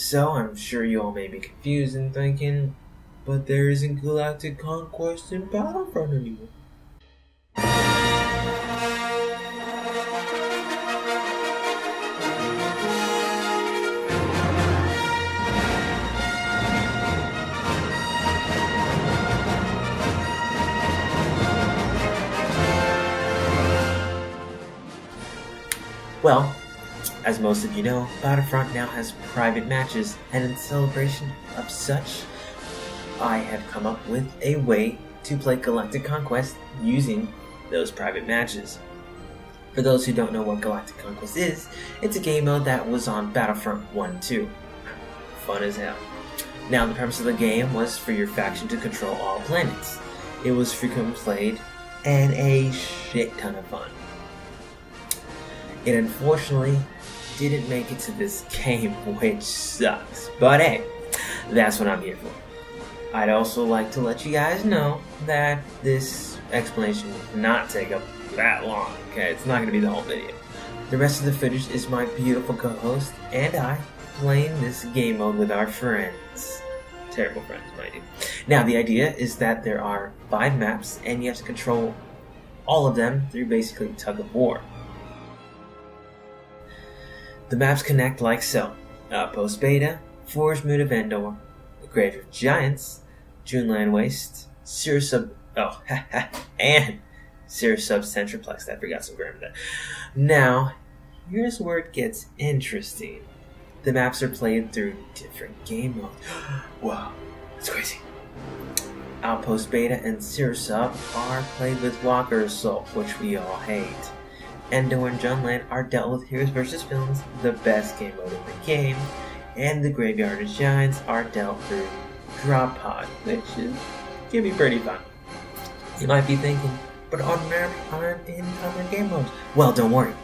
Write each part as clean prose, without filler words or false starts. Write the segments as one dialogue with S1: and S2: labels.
S1: So I'm sure you all may be confused and thinking, but there isn't galactic conquest in Battlefront anymore. Well, as most of you know, Battlefront now has private matches, and in celebration of such, I have come up with a way to play Galactic Conquest using those private matches. For those who don't know what Galactic Conquest is, it's a game mode that was on Battlefront 1 and 2. Fun as hell. Now, the premise of the game was for your faction to control all planets. It was frequently played and a shit ton of fun. It unfortunately didn't make it to this game, which sucks. But hey, that's what I'm here for. I'd also like to let you guys know that this explanation will not take up that long, okay? It's not going to be the whole video. The rest of the footage is my beautiful co-host and I playing this game mode with our friends. Terrible friends, mind you. Now, the idea is that there are 5 maps and you have to control all of them through basically tug of war. The maps connect like so: Outpost Beta, Forge Moon of Endor, the Grave of Giants, Juneland Waste, and Cirrus Sub Centraplex. I forgot some grammar there. Now, here's where it gets interesting. The maps are played through different game modes. Wow, that's crazy. Outpost Beta and Cirrus Sub are played with Walker Assault, which we all hate. Endor and Juneland are dealt with Heroes vs. Villains, the best game mode in the game, and the Graveyard of Giants are dealt through Drop Pod, which can be pretty fun. You might be thinking, but our maps aren't in other game modes. Well, don't worry,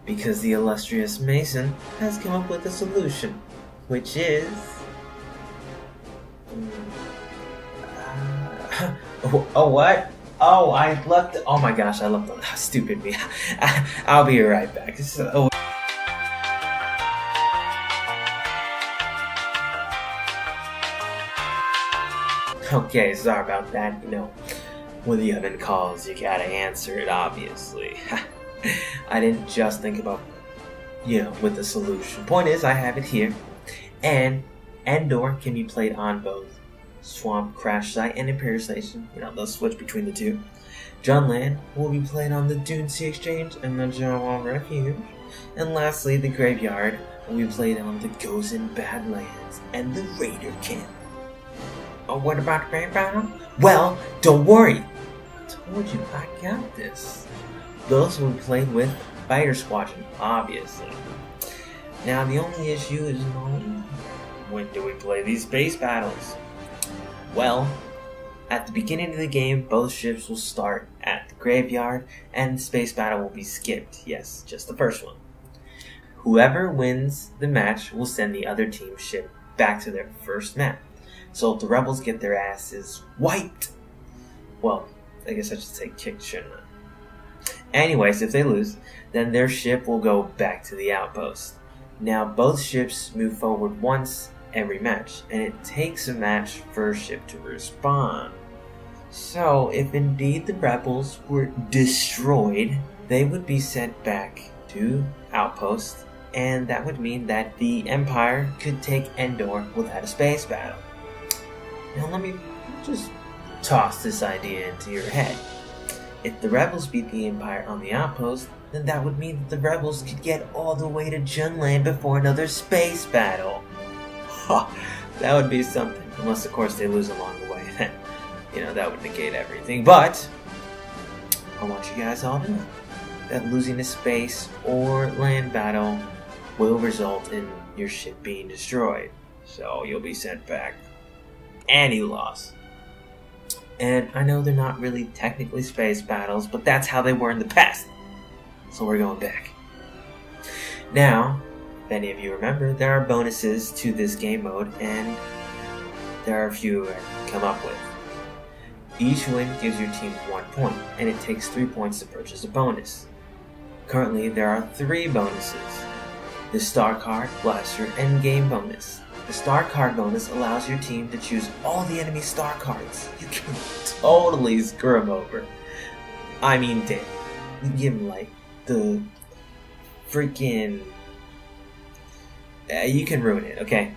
S1: because the illustrious Mason has come up with a solution, which is... oh, what? Oh, I left. Oh my gosh, I left. Stupid me. I'll be right back. Okay, sorry about that. You know, when the oven calls, you gotta answer it, obviously. I didn't just think about, with the solution. Point is, I have it here. And Endor can be played on both Swamp Crash Site and Imperial Station. They'll switch between the two. Juneland will be played on the Dune Sea Exchange and the Jawa Refuge. And lastly, the Graveyard will be played on the Gozen Badlands and the Raider Camp. Oh, what about the Grand Battle? Well, don't worry. I told you I got this. Those will be played with Fighter Squadron, obviously. Now, the only issue is when do we play these space battles? Well, at the beginning of the game, both ships will start at the Graveyard, and the space battle will be skipped. Yes, just the first one. Whoever wins the match will send the other team's ship back to their first map. So if the rebels get their asses wiped, well, I guess I should say kicked, shouldn't I? Anyways, if they lose, then their ship will go back to the outpost. Now, both ships move forward once every match, and it takes a match for a ship to respawn. So, if indeed the rebels were destroyed, they would be sent back to Outpost, and that would mean that the Empire could take Endor without a space battle. Now let me just toss this idea into your head. If the rebels beat the Empire on the Outpost, then that would mean that the rebels could get all the way to Juneland before another space battle. That would be something. Unless, of course, they lose along the way. Then, that would negate everything. But I want you guys all to know that losing a space or land battle will result in your ship being destroyed. So you'll be sent back. Any loss. And I know they're not really technically space battles, but that's how they were in the past. So we're going back. Now, if any of you remember, there are bonuses to this game mode, and there are a few I come up with. Each win gives your team 1 point, and it takes 3 points to purchase a bonus. Currently, there are 3 bonuses. the Star Card, Blaster, and Game bonus. The Star Card bonus allows your team to choose all the enemy Star Cards. You can totally screw them over. I mean, damn. You give them like the freaking... you can ruin it, okay?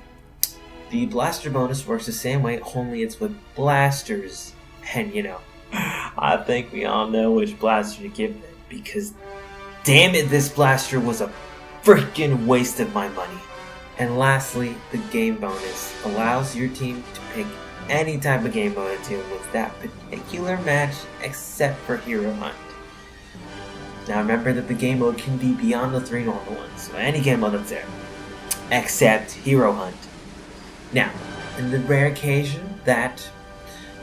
S1: The Blaster bonus works the same way, only it's with blasters. And you know, I think we all know which blaster to give them, because damn it, this blaster was a freaking waste of my money. And lastly, the game bonus allows your team to pick any type of game mode to with that particular match except for Hero Hunt. Now remember that the game mode can be beyond the 3 normal ones, so any game mode that's there, except Hero Hunt. Now, in the rare occasion that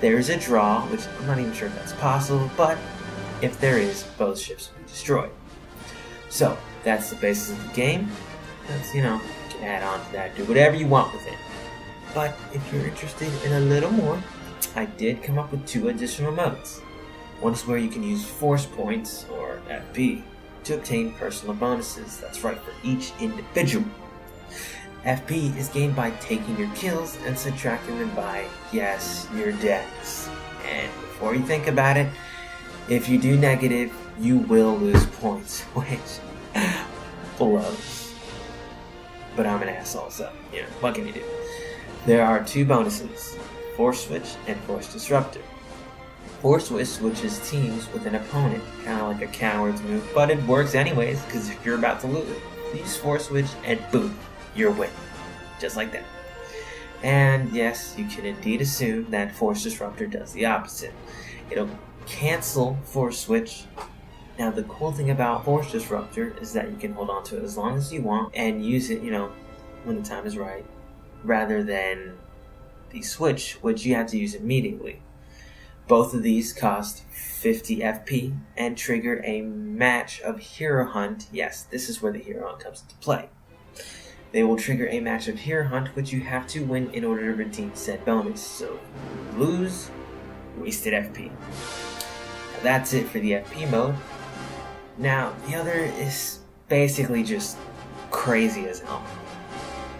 S1: there is a draw, which I'm not even sure if that's possible, but if there is, both ships will be destroyed. So, that's the basis of the game. That's, you know, you can add on to that, do whatever you want with it. But if you're interested in a little more, I did come up with 2 additional modes. One is where you can use Force Points, or FP, to obtain personal bonuses. That's right, for each individual. FP is gained by taking your kills and subtracting them by, yes, your deaths. And before you think about it, if you do negative, you will lose points, which blows. But I'm an asshole, so, you know, what can you do? There are 2 bonuses, Force Switch and Force Disruptor. Force Switch switches teams with an opponent, kind of like a coward's move, but it works anyways, because if you're about to lose, use Force Switch and boom, you're winning. Just like that. And yes, you can indeed assume that Force Disruptor does the opposite. It'll cancel Force Switch. Now the cool thing about Force Disruptor is that you can hold on to it as long as you want and use it, you know, when the time is right, rather than the Switch, which you have to use immediately. Both of these cost 50 FP and trigger a match of Hero Hunt. Yes, this is where the Hero Hunt comes into play. They will trigger a match of Hero Hunt, which you have to win in order to redeem said bonus. So, lose, wasted FP. Now, that's it for the FP mode. Now, the other is basically just crazy as hell.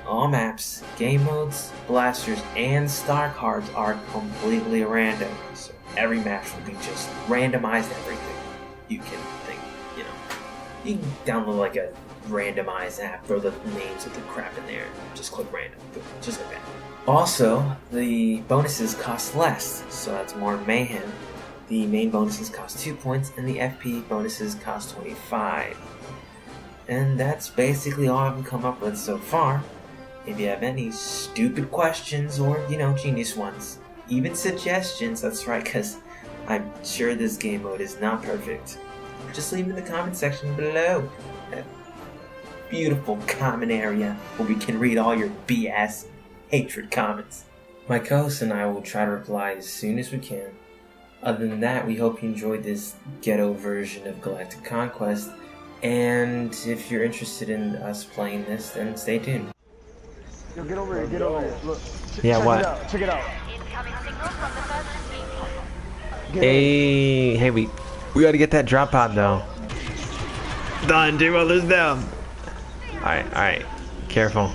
S1: All maps, game modes, blasters, and star cards are completely random. So every match will be just randomized everything you can think, you know. You can download like a randomized app, throw the names of the crap in there, just click random, just like that. Also, the bonuses cost less, so that's more mayhem. The main bonuses cost 2 points, and the FP bonuses cost 25. And that's basically all I've come up with so far. If you have any stupid questions or, you know, genius ones, even suggestions, that's right, because I'm sure this game mode is not perfect, just leave in the comment section below. That beautiful comment area where we can read all your BS hatred comments. My co-host and I will try to reply as soon as we can. Other than that, we hope you enjoyed this ghetto version of Galactic Conquest, and if you're interested in us playing this, then stay tuned.
S2: Yo, get over here, get over here. Look.
S3: Yeah,
S2: check
S3: what?
S2: It out, check it out.
S3: Hey, we gotta get that drop pod though. Done, two others down. Alright, careful.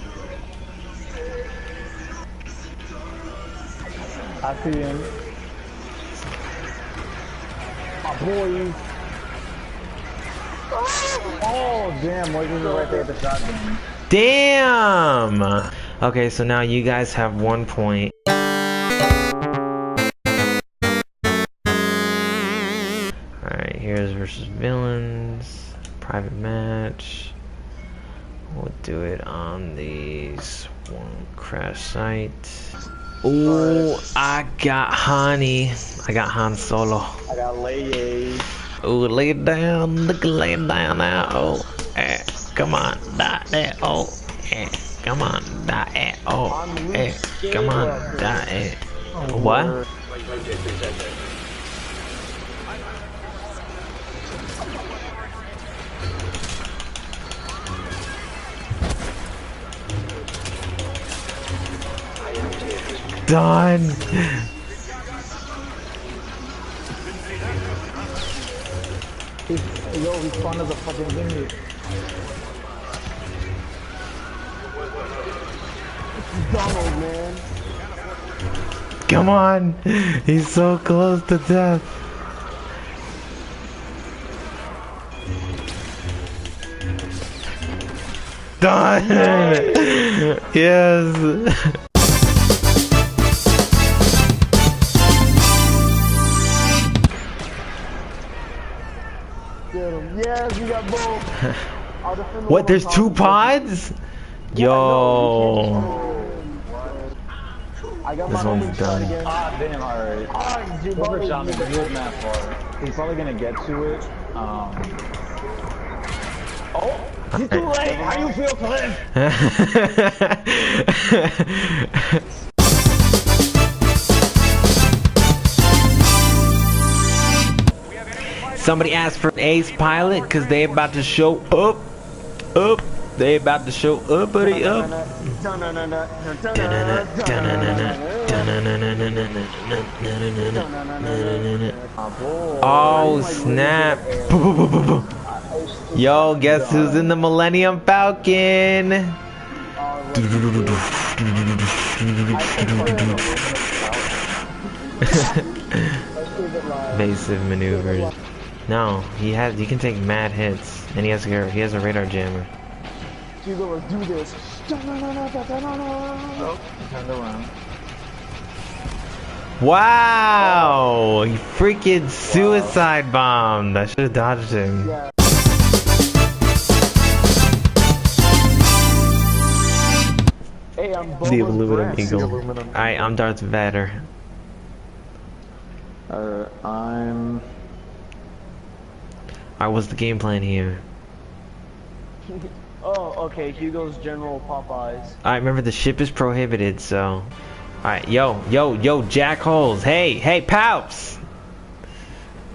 S2: I see him. My boy. Oh, damn, what is it right there at the shotgun?
S3: Damn! Okay, so now you guys have 1 point. Alright, here's versus villains. Private match. We'll do it on the Swarm Crash site. Ooh, I got Honey. I got Han Solo.
S2: I got Leia.
S3: Ooh, lay it down. Lay it down now. Oh, come on. Die. Oh, come on. Die. Oh, come on. Die. What? Done.
S2: Yo, he's fond of the fucking thing. Donald, man.
S3: Come on! He's so close to death. Done! Yes!
S2: Get him. Yes, we got both. I'll defend the
S3: What?
S2: one
S3: There's
S2: on
S3: two
S2: top.
S3: pods? Yo!
S2: I got
S3: This
S2: my
S3: one's
S2: homing shot
S3: done.
S2: again.
S4: Ah, damn, alright.
S2: Ah, dude,
S4: Silver
S2: Bobby,
S4: shot
S2: you
S4: is
S2: did
S4: good
S2: it.
S4: that far. He's probably gonna get to it. Oh, he's too late. How do you feel, Cliff? Somebody asked for an ace pilot because they about to show up. They about to show uppity up. Oh snap! Yo, guess who's in the Millennium Falcon? Evasive maneuvers. No, he can take mad hits, and he has a radar jammer.
S2: Hugo, let's do this.
S4: Oh, turned around.
S3: Wow! He freaking suicide bombed. I should have dodged him.
S2: Yeah. Hey, I'm
S3: The
S2: Boba's
S3: aluminum
S2: breast.
S3: eagle.
S2: The aluminum
S3: Alright, I'm Darth Vader.
S4: I'm.
S3: Alright, what's the game plan here?
S2: Oh, okay. Hugo's General Popeyes.
S3: Alright, remember the ship is prohibited, so. Alright, yo, jackholes. Hey, Poups!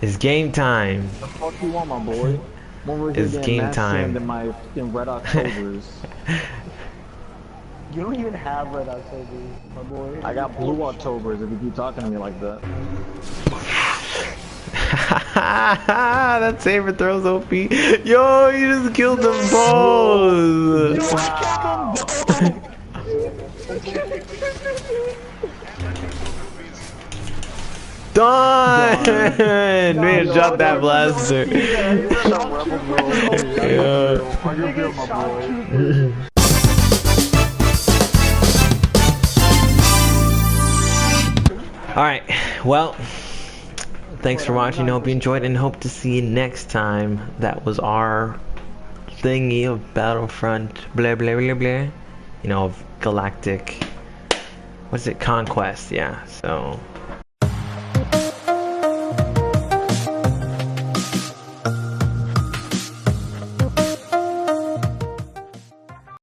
S3: It's game time.
S4: The fuck you want, my boy? When we're
S3: It's
S4: getting
S3: game
S4: mass
S3: time.
S4: jammed in Red Octobers.
S2: You don't even have Red Octobers, my boy.
S4: I got Blue Octobers if you keep talking to me like that.
S3: That saber throws OP. Yo, you just killed them both!
S4: Wow.
S3: Done! Man, drop that blaster. Yeah. Alright, well, thanks for watching. Hope you enjoyed and hope to see you next time. That was our thingy of Battlefront, blah blah blah blah. You know, of galactic. What's it? Conquest, yeah. So,